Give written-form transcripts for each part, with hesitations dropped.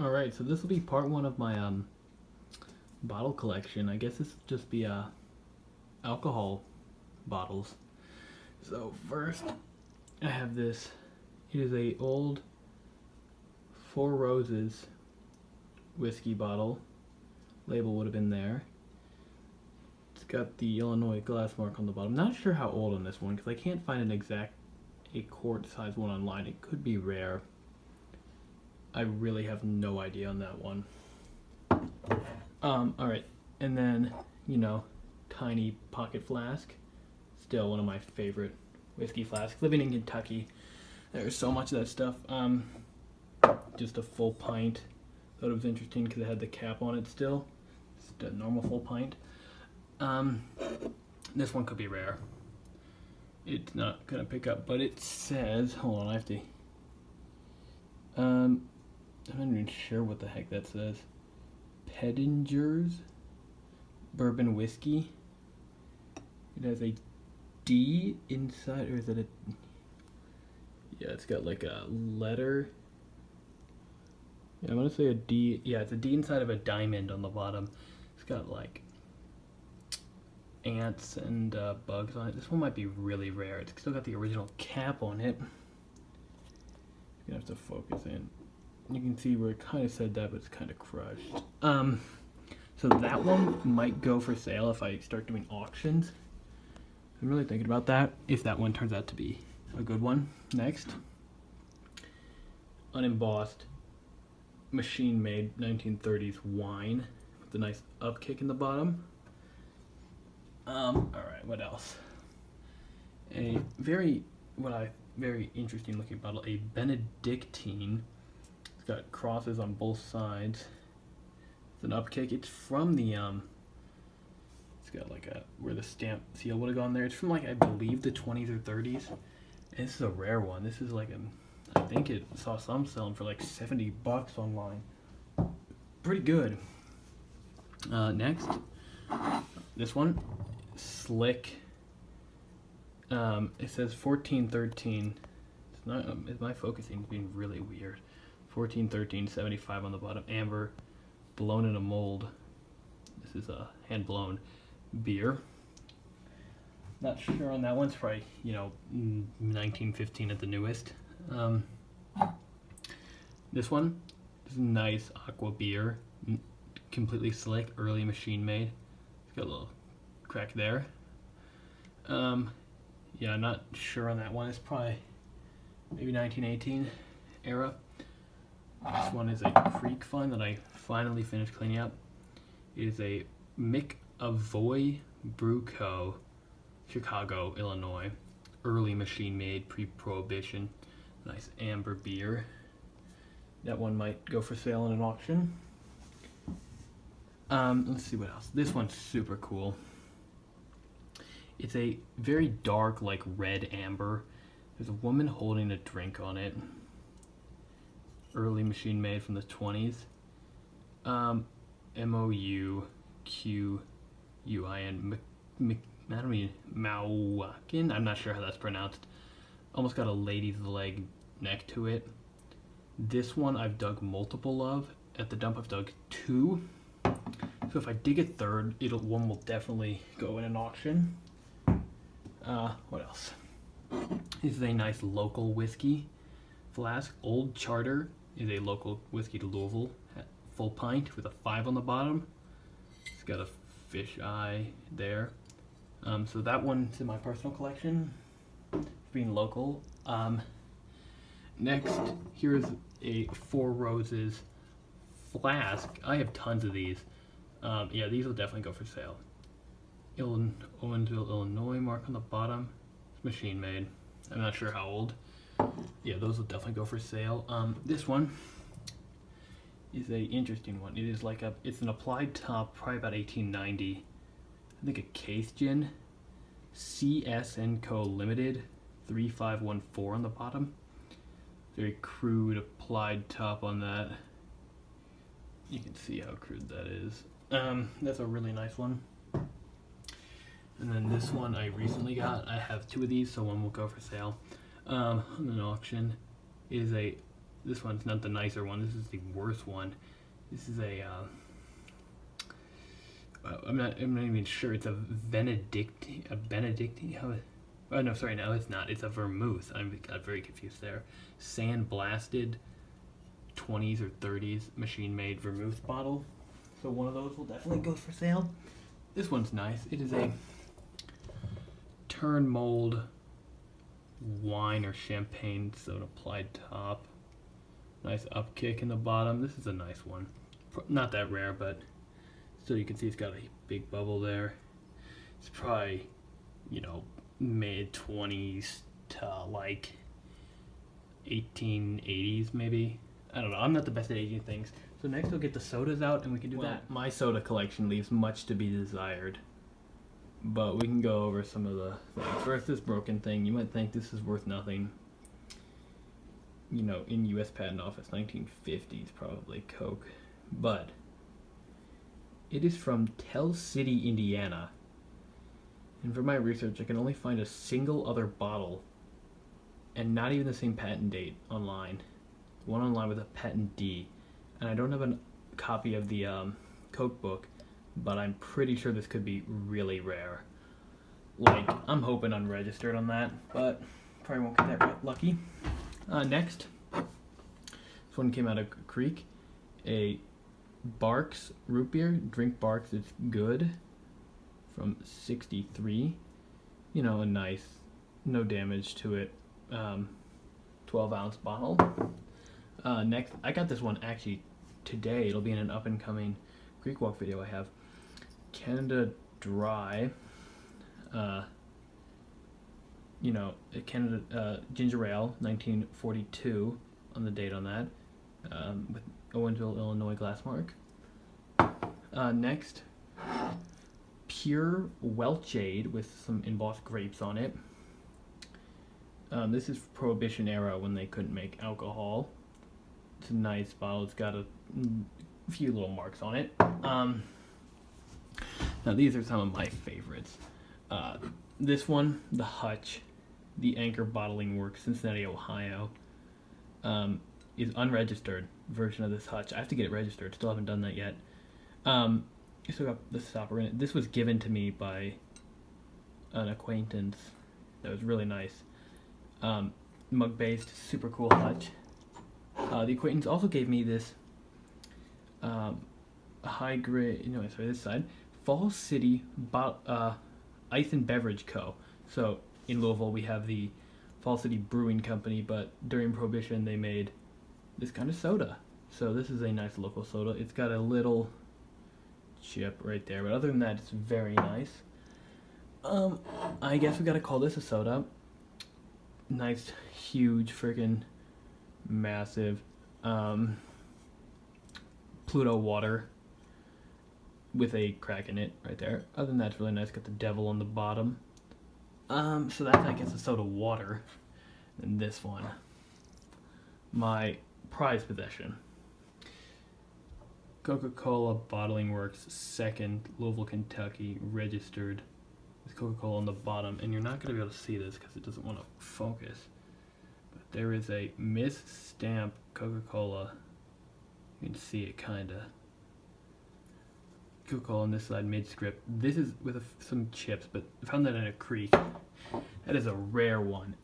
Alright, so this will be part one of my bottle collection. I guess this will just be alcohol bottles. So first, I have this. It is a old Four Roses whiskey bottle. Label would have been there. It's got the Illinois glass mark on the bottom. Not sure how old on this one because I can't find an exact a quart size one online. It could be rare. I really have no idea on that one. Alright, and then, tiny pocket flask. Still one of my favorite whiskey flasks. Living in Kentucky, there's so much of that stuff. Just a full pint. Thought it was interesting because it had the cap on it still. Just a normal full pint. This one could be rare. It's not gonna pick up, but it says, hold on, I have to, I'm not even sure what the heck that says. Pedinger's bourbon whiskey. It has a D inside, or is it a, yeah, it's got like a letter. Yeah, I'm gonna say a D. Yeah, it's a D inside of a diamond on the bottom. It's got like ants and bugs on it. This one might be really rare. It's still got the original cap on it. You're gonna have to focus in. You can see where it kind of said that, but it's kind of crushed. So that one might go for sale if I start doing auctions. I'm really thinking about that, if that one turns out to be a good one. Next, unembossed, machine-made 1930s wine with a nice upkick in the bottom. Alright, what else? A very interesting looking bottle, a Benedictine. It's got crosses on both sides. It's an upkick. It's from the it's got like a, where the stamp seal would have gone there. It's from like, I believe, the 20s or 30s. And this is a rare one. This is like I think it saw some selling for like $70 online. Pretty good. Next, this one, Slick. It says 1413. It's not. My focusing is being really weird. 1413, 75 on the bottom. Amber, blown in a mold. This is a hand blown beer. Not sure on that one. It's probably 1915 at the newest. This one is a nice aqua beer, completely slick, early machine made. It's got a little crack there. Yeah, I'm not sure on that one. It's probably maybe 1918 era. This one is a Creek Fun that I finally finished cleaning up. It is a McAvoy Brew Co., Chicago, Illinois. Early machine made, pre-prohibition. Nice amber beer. That one might go for sale in an auction. Let's see what else. This one's super cool. It's a very dark, like red amber. There's a woman holding a drink on it. Early machine made from the 20s. Mouquin. Mauakin. I'm not sure how that's pronounced. Almost got a lady's leg neck to it. This one I've dug multiple of. At the dump I've dug 2. So if I dig a third, one will definitely go in an auction. What else? This is a nice local whiskey flask. Old Charter is a local whiskey to Louisville. Full pint with a 5 on the bottom. It's got a fish eye there. So that one's in my personal collection, being local. Next, here's a Four Roses flask. I have tons of these. Yeah, these will definitely go for sale. Owensville, Illinois mark on the bottom. It's machine made. I'm not sure how old. Yeah, those will definitely go for sale. This one is a interesting one. It is like it's an applied top, probably about 1890. I think a case gin. CS & Co. Limited, 3514 on the bottom. Very crude applied top on that. You can see how crude that is. That's a really nice one. And then this one I recently got. I have 2 of these, so one will go for sale. On an auction. It is a This one's not the nicer one. This is the worst one. This is a I'm not even sure. It's a Benedictine. Oh no, sorry, no, it's not. It's a vermouth. I got very confused there. Sandblasted 20s or 30s machine-made vermouth bottle. So one of those will definitely go for sale. This one's nice. It is a turn mold wine or champagne soda applied top. Nice upkick in the bottom. This is a nice one. Not that rare, but still you can see it's got a big bubble there. It's probably, mid 20s to like 1880s maybe. I don't know. I'm not the best at aging things. So next we'll get the sodas out and we can do that. My soda collection leaves much to be desired. But we can go over some of the things. First, this broken thing. You might think this is worth nothing. In U.S. Patent Office, 1950s probably, Coke. But it is from Tell City, Indiana. And for my research, I can only find a single other bottle, and not even the same patent date online. One online with a patent D. And I don't have a copy of the Coke book, but I'm pretty sure this could be really rare. Like, I'm hoping unregistered on that, but probably won't get that lucky. Next, this one came out of Creek. A Barks root beer. Drink Barks, it's good. From 63. A nice, no damage to it. 12-ounce bottle. Next, I got this one actually today. It'll be in an up-and-coming Creek Walk video I have. Canada Dry. Canada Ginger Ale, 1942 on the date on that. With Owensville, Illinois glass mark. Next, Pure Welchade with some embossed grapes on it. This is Prohibition era when they couldn't make alcohol. It's a nice bottle. It's got a few little marks on it. Now these are some of my favorites. This one, the Hutch, the Anchor Bottling Works, Cincinnati, Ohio, is unregistered version of this Hutch. I have to get it registered. Still haven't done that yet. Still got the stopper in it. This was given to me by an acquaintance. That was really nice. Mug-based, super cool Hutch. The acquaintance also gave me this high grade. This side, Fall City Ice and Beverage Co. So in Louisville we have the Fall City Brewing Company, but during Prohibition they made this kind of soda. So this is a nice local soda. It's got a little chip right there, but other than that it's very nice. I guess we gotta call this a soda. Nice, huge, freaking massive Pluto water with a crack in it right there. Other than that, it's really nice. Got the devil on the bottom. So that's, I guess, a soda water. And this one, my prized possession. Coca-Cola Bottling Works, 2nd, Louisville, Kentucky, registered with Coca-Cola on the bottom. And you're not going to be able to see this because it doesn't want to focus. But there is a mis-stamp Coca-Cola. You can see it kind of. Coca-Cola on this side, mid-script. This is with some chips, but I found that in a creek. That is a rare one.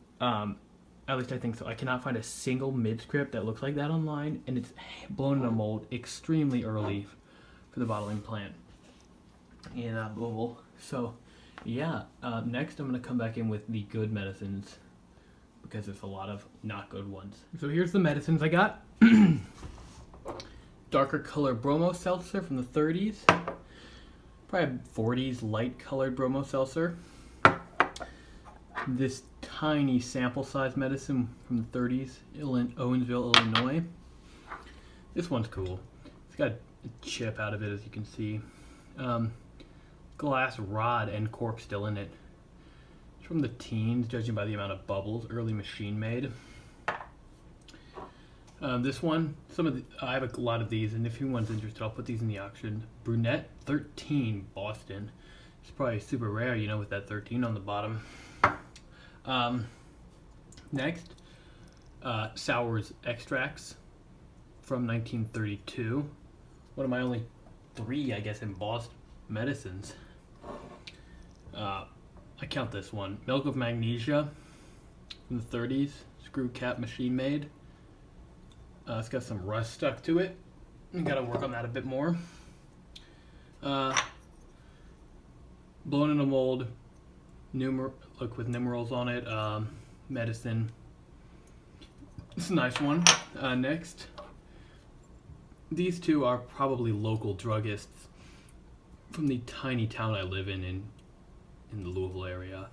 At least I think so. I cannot find a single mid-script that looks like that online, and it's blown in a mold extremely early for the bottling plant in Louisville. So, yeah. Next, I'm going to come back in with the good medicines because there's a lot of not good ones. So here's the medicines I got. Darker color bromo seltzer from the 30s. Probably 40s light colored bromo seltzer. This tiny sample size medicine from the 30s, Owensville, Illinois. This one's cool. It's got a chip out of it, as you can see. Glass rod and cork still in it. It's from the teens, judging by the amount of bubbles. Early machine made. This one, I have a lot of these, and if anyone's interested, I'll put these in the auction. Brunette 13 Boston. It's probably super rare, with that 13 on the bottom. Next, Sours extracts from 1932. One of my only 3, I guess, embossed medicines. I count this one. Milk of Magnesia from the 30s. Screw cap machine made. It's got some rust stuck to it. You gotta work on that a bit more. Blown in a mold. Look with numerals on it. Medicine. It's a nice one. Next. These 2 are probably local druggists from the tiny town I live in the Louisville area.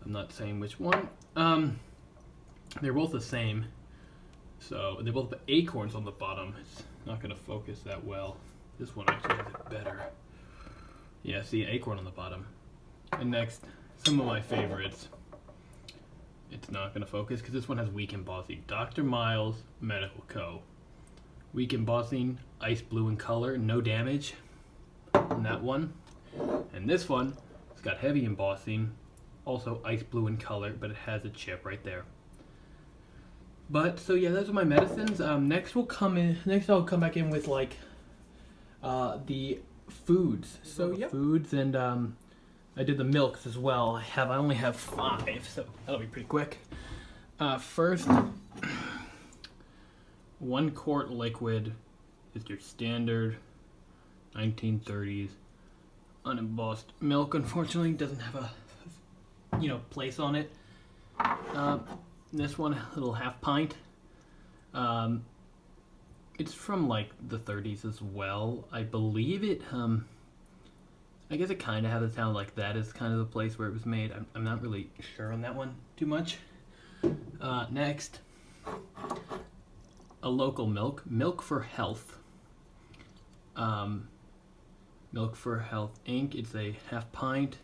I'm not saying which one. They're both the same. So they both have acorns on the bottom. It's not going to focus that well. This one actually has it better. Yeah, see, acorn on the bottom. And next, some of my favorites. It's not going to focus because this one has weak embossing. Dr. Miles Medical Co. Weak embossing, ice blue in color, no damage on that one. And this one, it's got heavy embossing, also ice blue in color, but it has a chip right there. But so yeah, those are my medicines. Next I'll come back in with like the foods. So yeah, foods, and I did the milks as well. I only have 5, so that'll be pretty quick. First, 1 quart liquid is your standard 1930s unembossed milk. Unfortunately, doesn't have a place on it. This one, a little half pint. It's from like the 30s as well. I believe it. I guess it kind of has a sound like that is kind of the place where it was made. I'm not really sure on that one too much. Next, a local Milk for Health. Milk for Health Inc. It's a half pint.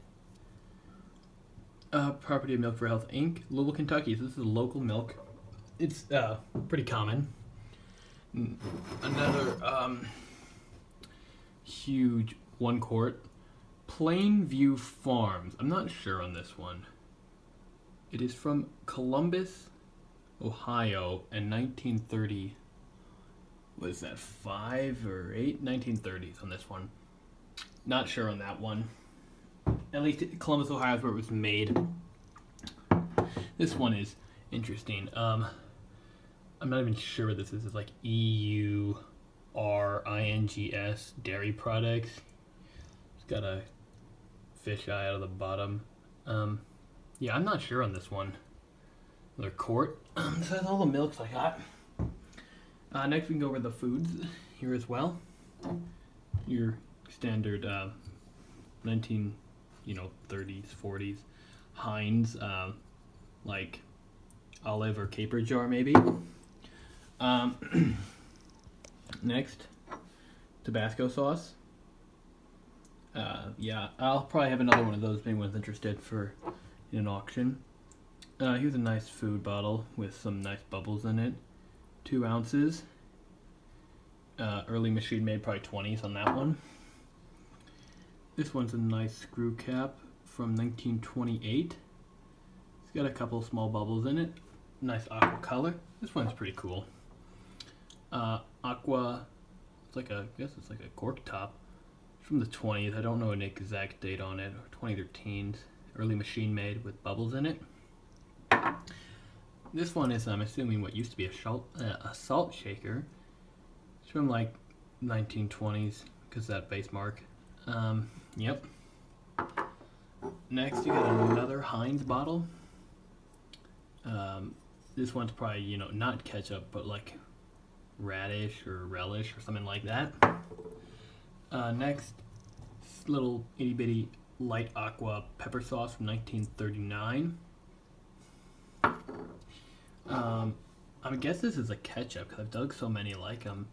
Property of Milk for Health Inc. Louisville, Kentucky. So this is a local milk. It's pretty common. Another huge 1 quart. Plainview Farms. I'm not sure on this one. It is from Columbus, Ohio, in 1930. What is that, 5 or 8? 1930s on this one. Not sure on that one. At least Columbus, Ohio is where it was made. This one is interesting. I'm not even sure what this is. It's like EURINGS, dairy products. It's got a fish eye out of the bottom. Yeah, I'm not sure on this one. Another quart. This has all the milks I got. Next we can go over the foods here as well. Your standard 1930s, 40s Heinz, like olive or caper jar maybe. Next, Tabasco sauce. Yeah, I'll probably have another one of those if anyone's interested for in an auction. Here's a nice food bottle with some nice bubbles in it. 2 ounces. Early machine made, probably 20s on that one. This one's a nice screw cap from 1928. It's got a couple small bubbles in it. Nice aqua color. This one's pretty cool. Aqua, I guess it's like a cork top. It's from the 20s. I don't know an exact date on it. 20s or teens. Early machine made with bubbles in it. This one is, I'm assuming, what used to be a salt shaker. It's from like 1920s because that base mark. Yep. Next, you got another Heinz bottle. This one's probably, not ketchup, but like radish or relish or something like that. Next, little itty bitty light aqua pepper sauce from 1939. I guess this is a ketchup because I've dug so many like them.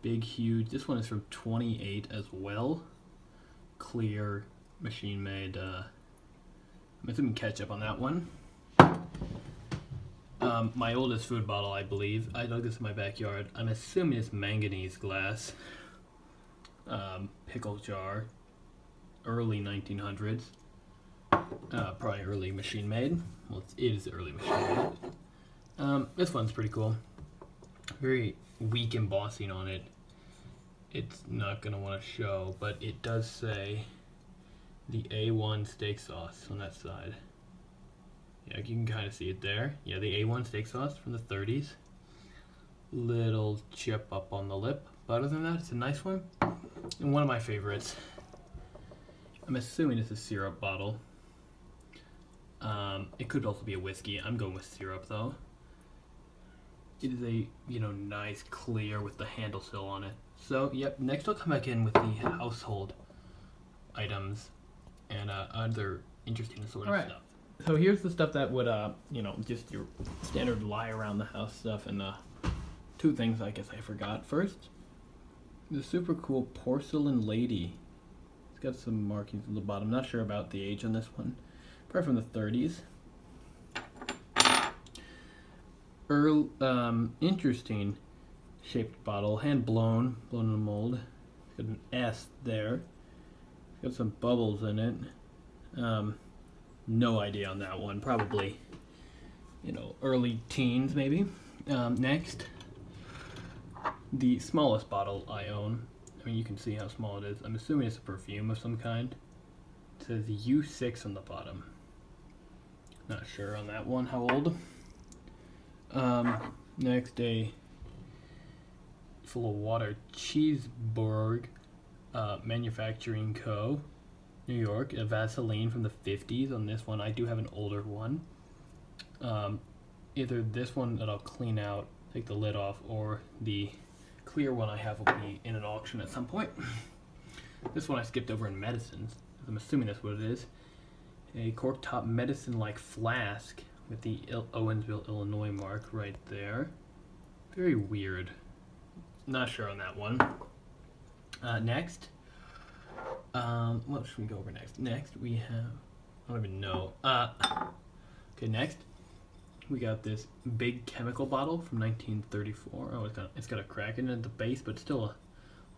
Big, huge. This one is from 28 as well. Clear, machine made. I'm assuming ketchup on that one. My oldest food bottle, I believe. I dug this in my backyard. I'm assuming it's manganese glass. Pickle jar. Early 1900s. Probably early machine made. Well, it is early machine made. This one's pretty cool. Very weak embossing on it. It's not going to want to show, but it does say the A1 steak sauce on that side. Yeah, you can kind of see it there. Yeah, the A1 steak sauce from the 30s. Little chip up on the lip. But other than that, it's a nice one. And one of my favorites. I'm assuming it's a syrup bottle. It could also be a whiskey. I'm going with syrup though. It is a, nice clear with the handle still on it. So, yep, next I'll come back in with the household items and other interesting assorted stuff. So here's the stuff that would, just your standard lie around the house stuff, and two things I guess I forgot. First, the super cool porcelain lady. It's got some markings on the bottom. Not sure about the age on this one. Probably from the 30s. Interesting shaped bottle, hand blown in a mold. It's got an S there. It's got some bubbles in it. No idea on that one. Probably, early teens maybe. Next, the smallest bottle I own. I mean, you can see how small it is. I'm assuming it's a perfume of some kind. It says U6 on the bottom. Not sure on that one how old. Next, a full of water Cheeseburg Manufacturing Co. New York, a Vaseline from the 50s. On this one, I do have an older one. Either this one that I'll clean out, take the lid off, or the clear one I have will be in an auction at some point. This one I skipped over in medicines. I'm assuming that's what it is. A cork top medicine-like flask with the Owensville, Illinois mark right there. Very weird. Not sure on that one. Next. What should we go over next? Next we have, I don't even know. Okay, next we got this big chemical bottle from 1934. Oh, it's got a crack in it at the base, but still a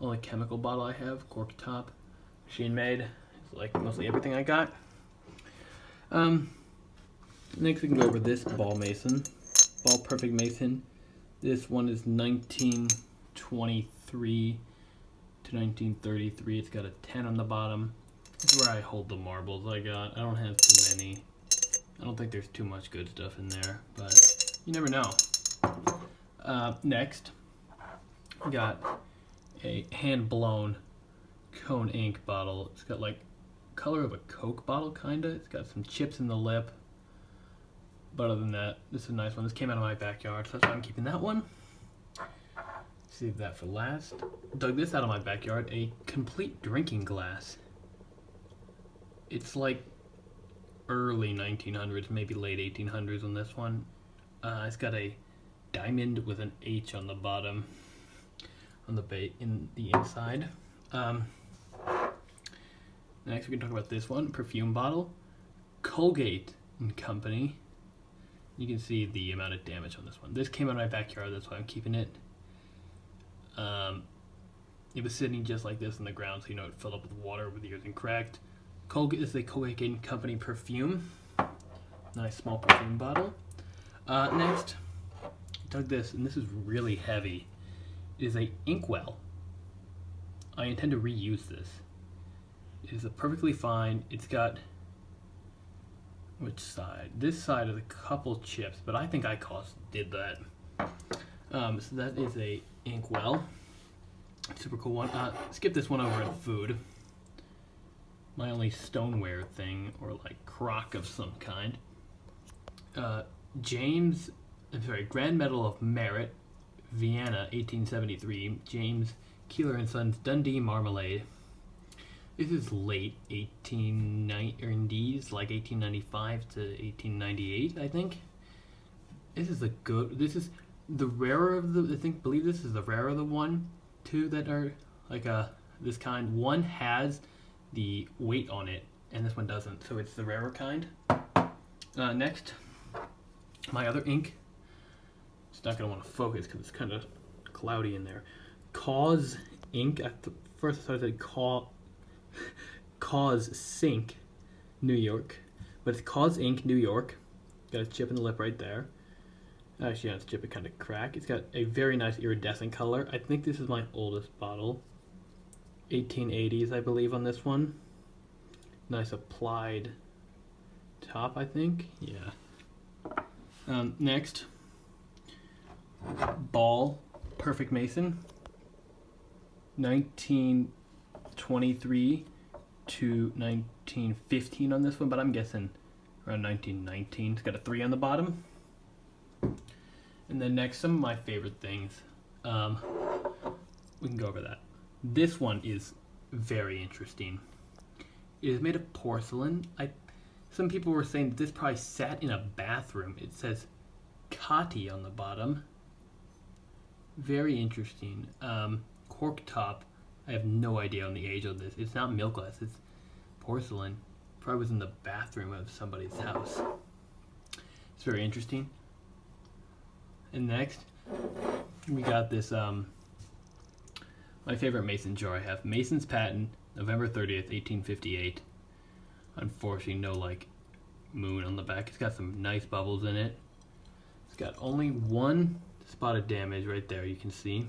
only chemical bottle I have. Cork top, machine made. It's like mostly everything I got. Next we can go over this ball perfect mason. This one is 1923 to 1933. It's got a 10 on the bottom. This is where I hold the marbles I got. I don't have too many. I don't think there's too much good stuff in there, but you never know. Next, we got a hand-blown cone ink bottle. It's got like color of a Coke bottle, kinda. It's got some chips in the lip. But other than that, this is a nice one. This came out of my backyard, so that's why I'm keeping that one. Save that for last. Dug this out of my backyard, a complete drinking glass. It's like early 1900s, maybe late 1800s on this one. It's got a diamond with an H on the bottom, on the in the inside. Next, we can talk about this one, Perfume Bottle, Colgate and Company. You can see the amount of damage on this one. This came out of my backyard, that's why I'm keeping it. It was sitting just like this on the ground, so it filled up with water over the years and cracked. Colgate is a Colgate and Company perfume. Nice small perfume bottle. Next, I dug this, and this is really heavy. It is a Inkwell. I intend to reuse this. It is a perfectly fine. It's got, which side? This side is a couple chips, but I think I did that. So that is a Inkwell. Super cool one. Skip this one over at food. My only stoneware thing, or like crock of some kind. Grand Medal of Merit, Vienna, 1873. James Keeler and Sons Dundee Marmalade. This is late 1890s, like 1895 to 1898, I think. This is the rarer of the, believe this is the rarer of the one, two that are like this kind. One has the weight on it, and this one doesn't, so it's the rarer kind. Next, my other ink. It's not going to want to focus because it's kind of cloudy in there. Cause ink. First I thought it said Cause Sink, New York, but it's Cause Ink, New York. Got a chip in the lip right there. Actually, on its chip, it kind of cracked. It's got a very nice iridescent color. I think this is my oldest bottle. 1880s, I believe, on this one. Nice applied top, I think. Yeah. Next, Ball Perfect Mason. 1923 to 1915 on this one, but I'm guessing around 1919. It's got a 3 on the bottom. And then next, some of my favorite things. We can go over that. This one is very interesting. It is made of porcelain. Some people were saying that this probably sat in a bathroom. It says Cotti on the bottom. Very interesting. Cork top. I have no idea on the age of this. It's not milk glass. It's porcelain. Probably was in the bathroom of somebody's house. It's very interesting. And next, we got this, my favorite mason jar I have. Mason's patent, November 30th, 1858. Unfortunately, no, like, moon on the back. It's got some nice bubbles in it. It's got only one spot of damage right there, you can see.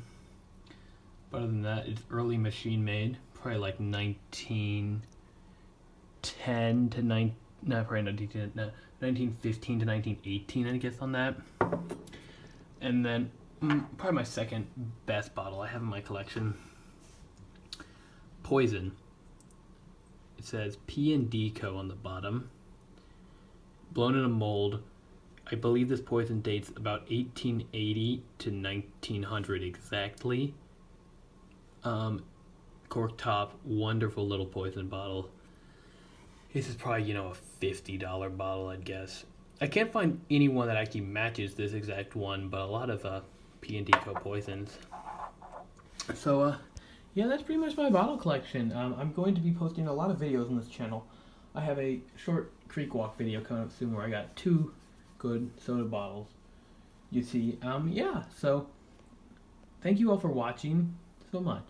But other than that, it's early machine made. Probably like 1910 to 1915 to 1918, I guess, on that. And then, probably my second best bottle I have in my collection. Poison. It says P&D Co. on the bottom. Blown in a mold. I believe this poison dates about 1880 to 1900 exactly. Cork top, wonderful little poison bottle. This is probably, a $50 bottle, I'd guess. I can't find anyone that actually matches this exact one, but a lot of P&D Co. poisons. So, yeah, that's pretty much my bottle collection. I'm going to be posting a lot of videos on this channel. I have a short creek walk video coming up soon where I got 2 good soda bottles. You see, yeah, so thank you all for watching so much.